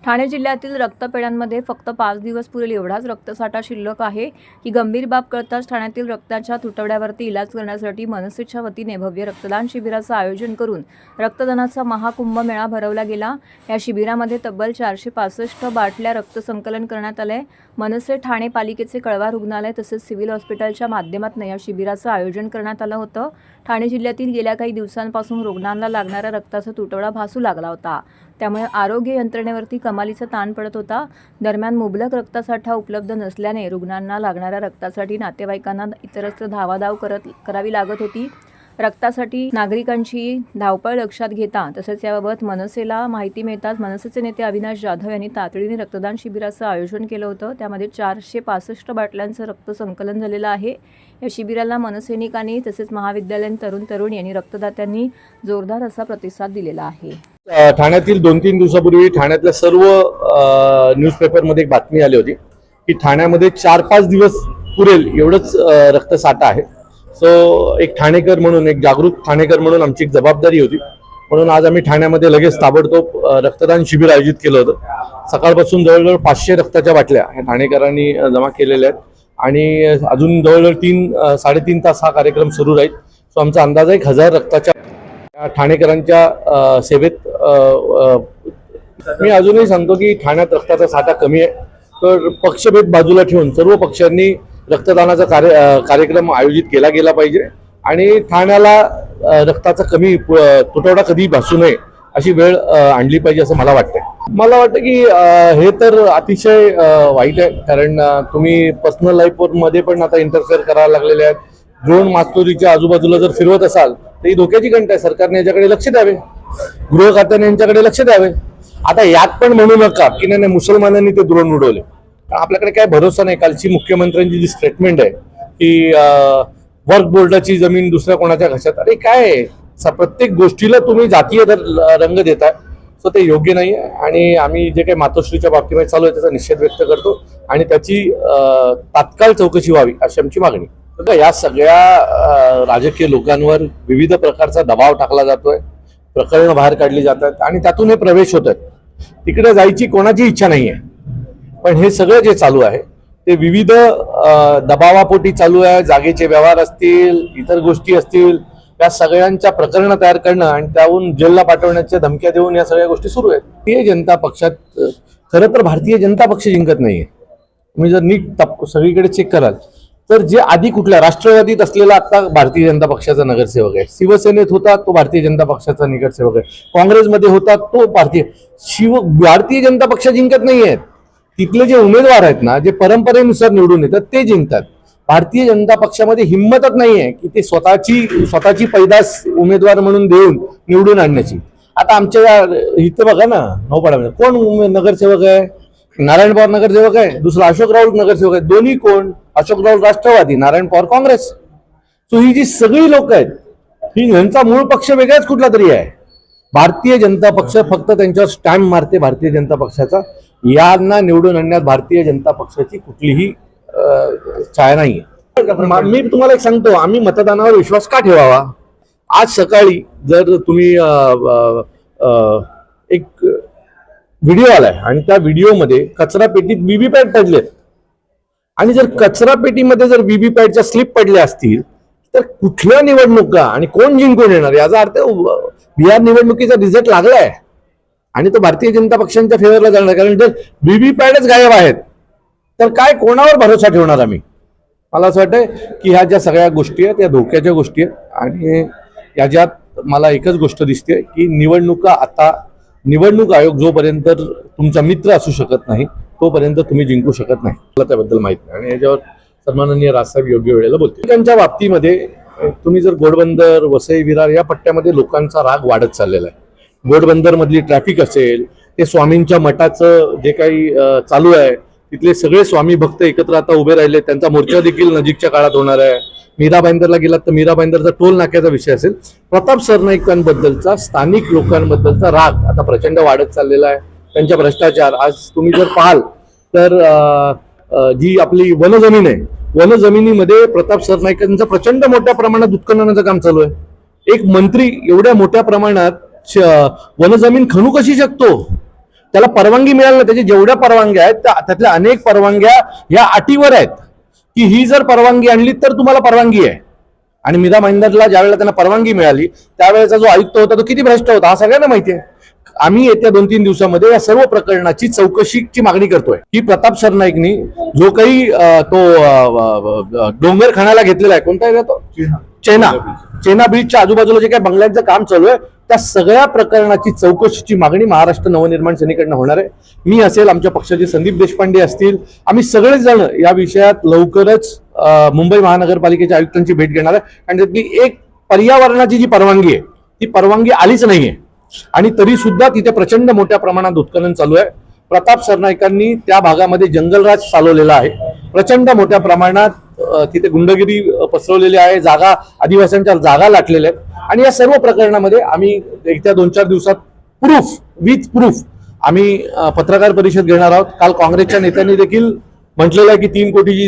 ठाणे जिल्ह्यातील रक्तपेढ्यांमध्ये फक्त 5 दिवस पुरेल एवढाच रक्तसाठा शिल्लक आहे. ही गंभीर बाब कळताच ठाण्यातील रक्ताच्या तुटवड्यावरती इलाज करण्यासाठी मनसेच्या वतीने भव्य रक्तदान शिबिराचं आयोजन करून रक्तदानाचा महाकुंभ मेळा भरवला गेला. या शिबिरामध्ये तब्बल 465 बाटल्या रक्त संकलन करण्यात आले. मनसे ठाणे पालिकेचे कळवा रुग्णालय तसेच सिव्हिल हॉस्पिटलच्या माध्यमातून या शिबिराचं आयोजन करण्यात आलं होतं. ठाणे जिल्ह्यातील गेल्या काही दिवसांपासून रुग्णांना लागणाऱ्या रक्ताचा तुटवडा भासू लागला होता. त्यामुळे आरोग्य यंत्रणेवरती कमालीचा ताण पडत होता. दरम्यान मुबलक रक्तसाठा उपलब्ध नसल्याने रुग्णांना लागणाऱ्या रक्तासाठी नातेवाईकांना इतरत्र धावाधाव करावी लागत होती. रक्तासाठी नागरिकांची धावपळ लक्षात घेता तसेच याबाबत मनसेला माहिती मिळताच मनसेचे नेते अविनाश जाधव यांनी तातडीने रक्तदान शिबिराचं आयोजन केलं होतं. त्यामध्ये 465 बाटल्यांचं रक्त संकलन झालेलं आहे. या शिबिराला मनसैनिकांनी तसेच महाविद्यालयीन तरुण यांनी रक्तदात्यांनी जोरदार असा प्रतिसाद दिलेला आहे. ठाण्यातील 2-3 दिवसापूर्वी ठाण्यातल्या सर्व न्यूजपेपरमध्ये एक बातमी आली होती की ठाण्यामध्ये 4-5 दिवस पुरेल एवढंच रक्तसाठा आहे. सो एक ठाणेकर म्हणून, एक जागरूक ठाणेकर म्हणून आमची एक जबाबदारी होती. म्हणून आज आम्ही ठाण्यामध्ये लगेच ताबडतोब रक्तदान शिबिर आयोजित केलं होतं. सकाळपासून जवळजवळ 500 रक्ताच्या बाटल्या ह्या ठाणेकरांनी जमा केलेल्या आहेत आणि अजून जवळजवळ 3-3.5 तास हा कार्यक्रम सुरू राहील. सो आमचा अंदाज आहे 1000 रक्ताच्या ठाणेकरांच्या सेवेत. मी अजूनही सांगतो की ठाण्यात रक्ताचा साठा कमी आहे. तर पक्षभेद बाजूला ठेवून सर्व पक्षांनी रक्तदानाचा कार्यक्रम आयोजित केला गेला पाहिजे आणि ठाण्याला रक्ताचा तुटवडा कधी भासू नये अशी वेळ आणली पाहिजे असं मला वाटतंय. मला वाटतं की हे तर अतिशय वाईट आहे. कारण तुम्ही पर्सनल लाईफमध्ये पण आता इंटरफेअर करायला लागलेले आहेत. ड्रोन मास्तुरीच्या आजूबाजूला जर फिरवत असाल तर ही धोक्याची घंटा आहे. सरकारने याच्याकडे लक्ष द्यावे, गृह खात्याने यांच्याकडे लक्ष द्यावे. आता यात पण म्हणू नका की नाही मुसलमानांनी ते ड्रोन उडवले. आपल्याकडे काय भरोसा नाही. कालची मुख्यमंत्र्यांची जी स्टेटमेंट आहे की वर्क बोर्डाची जमीन दुसऱ्या कोणाच्या घशात, अरे काय प्रत्येक गोष्टीला तुम्ही जातीय रंग देताय. सो ते योग्य नाही आहे आणि आम्ही जे काही मातोश्रीच्या बाबतीमध्ये चालू आहे त्याचा निषेध व्यक्त करतो आणि त्याची तात्काळ चौकशी व्हावी अशी आमची मागणी. या सगळ्या राजकीय लोकांवर विविध प्रकारचा दबाव टाकला जातोय, प्रकरणं बाहेर काढली जातात आणि त्यातून हे प्रवेश होत आहेत. तिकडे जायची कोणाची इच्छा नाही आहे. पण हे सगळं जे चालू आहे ते विविध दबावापोटी चालू आहे. जागेचे व्यवहार असतील, इतर गोष्टी असतील, या सगळ्यांच्या प्रकरणं तयार करणं आणि त्याहून जेलला पाठवण्याच्या धमक्या देऊन या सगळ्या गोष्टी सुरू आहेत. भारतीय जनता पक्षात खरं तर भारतीय जनता पक्ष जिंकत नाहीये. तुम्ही जर नीट सगळीकडे चेक कराल तर जे आधी कुठल्या राष्ट्रवादीत असलेला आता भारतीय जनता पक्षाचा नगरसेवक आहे, शिवसेनेत होता तो भारतीय जनता पक्षाचा नगरसेवक आहे, काँग्रेसमध्ये होता तो भारतीय जनता पक्ष जिंकत नाही आहेत. तिथले जे उमेदवार आहेत ना, जे परंपरेनुसार निवडून येतात ते जिंकतात. भारतीय जनता पक्षामध्ये हिंमतच नाहीये की ते स्वतःची पैदास उमेदवार म्हणून देऊन निवडून आणण्याची. आता आमच्या इथं बघा ना, नौपाड्यामध्ये कोण नगरसेवक आहे? नारायण पवार नगरसेवक आहे, दुसरा अशोक राऊत नगरसेवक आहे. दोन्ही कोण? अशोक राऊत राष्ट्रवादी, नारायण पवार काँग्रेस. सो ही जी सगळी लोक आहेत ही यांचा मूळ पक्ष वेगळाच कुठला तरी आहे. भारतीय जनता पक्ष फक्त त्यांच्यावर स्टॅम्प मारते भारतीय जनता पक्षाचा. यांना निवडून आणण्यात भारतीय जनता पक्षाची कुठलीही छाया नाही. मी तुम्हाला एक सांगतो, आम्ही मतदानावर विश्वास का ठेवावा? आज सकाळी जर तुम्ही एक व्हिडिओ आलाय आणि त्या व्हिडिओमध्ये कचरा पेटीत व्हीव्हीपॅट पडलेत आणि जर कचरा पेटीमध्ये जर व्हीव्हीपॅटच्या स्लिप पडल्या असतील तर कुठल्या निवडणुका आणि कोण जिंकून येणार याचा अर्थ बिहार निवडणुकीचा रिझल्ट लागलाय आणि तो भारतीय जनता पक्षांच्या फेवरला जाणार. कारण जर व्हीव्हीपॅटच गायब आहेत तर काय कोणावर भरोसा ठेवणार आम्ही? मला असं वाटतंय की ह्या ज्या सगळ्या गोष्टी आहेत या धोक्याच्या गोष्टी आहेत आणि याच्यात मला एकच गोष्ट दिसते की निवडणूक आयोग जोपर्यंत तुमचा मित्र असू शकत नाही तोपर्यंत तुम्ही जिंकू शकत नाही. मला त्याबद्दल माहित नाही आणि याच्यावर सन्माननीय राजसाहेब योग्य वेळेला बोलतील. त्यांच्या बाबतीमध्ये तुम्ही जर घोडबंदर, वसई विरार या पट्ट्यामध्ये लोकांचा राग वाढत चाललेला आहे. घोडबंदर मधली ट्रॅफिक असेल, ते स्वामींच्या मठाचं जे काही चालू आहे, तिथले सगळे स्वामी भक्त एकत्र आता उभे राहिले. त्यांचा मोर्चा देखील नजीकच्या काळात होणार आहे. मीरा भाईंदरला गेलात तर मीरा भाईंदरचा टोल नाक्याचा विषय असेल. प्रताप सरनाईकांबद्दलचा, स्थानिक लोकांबद्दलचा राग आता प्रचंड वाढत चाललेला आहे. त्यांच्या भ्रष्टाचार, आज तुम्ही जर पाहाल तर जी आपली वनजमीन आहे, वनजमिनीमध्ये प्रताप सरनाईकांचं प्रचंड मोठ्या प्रमाणात उत्खननाचं काम चालू आहे. एक मंत्री एवढ्या मोठ्या प्रमाणात वनजमीन खणू कशी शकतो? त्याला परवानगी मिळाली नाही. त्याच्या जेवढ्या परवानग्या आहेत त्यातल्या अनेक परवानग्या या अटीवर आहेत की ही जर परवानगी आणली तर तुम्हाला परवानगी आहे. आणि मिधा भाईंदरला ज्यावेळेला त्यांना परवानगी मिळाली त्यावेळेचा जो आयुक्त होता तो किती भ्रष्ट होता हा सगळ्यांना माहिती आहे. आम्ही येत्या 2-3 दिवसामध्ये या सर्व प्रकरणाची चौकशीची मागणी करतोय की प्रताप सरनाईकनी जो काही डोंगर खाण्याला घेतलेला आहे, कोणता आहे तो चेना बीचच्या आजूबाजूला जे काही बंगल्यांचं काम चालू आहे त्या सगळ्या प्रकरणाची चौकशीची मागणी महाराष्ट्र नवनिर्माण सेनेकडनं होणार आहे. मी असेल, आमच्या पक्षाचे संदीप देशपांडे असतील, आम्ही सगळेच जण या विषयात लवकरच मुंबई महानगरपालिकेच्या आयुक्तांची भेट घेणार आहे. आणि त्यातली एक पर्यावरणाची जी परवानगी आहे ती परवानगी आलीच नाहीये आणि तरी सुद्धा तिथे प्रचंड मोठ्या प्रमाणात उत्खनन चालू आहे. प्रताप सरनाईकांनी त्या भागामध्ये जंगलराज चालवलेला आहे. प्रचंड मोठ्या प्रमाणात तिथे गुंडगिरी पसरवलेली आहे, जागा आदिवासींच्या जागा लाटलेल्या आहेत. आणि या सर्व प्रकरणामध्ये आम्ही येत्या 2-4 दिवसात प्रूफ आम्ही पत्रकार परिषद घेणार आहोत. काल काँग्रेसच्या नेत्यांनी देखील म्हटलेलं आहे की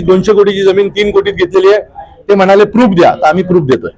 200 कोटीची जमीन 3 कोटीत घेतलेली आहे. ते म्हणाले प्रूफ द्या, तर आम्ही प्रूफ देतोय.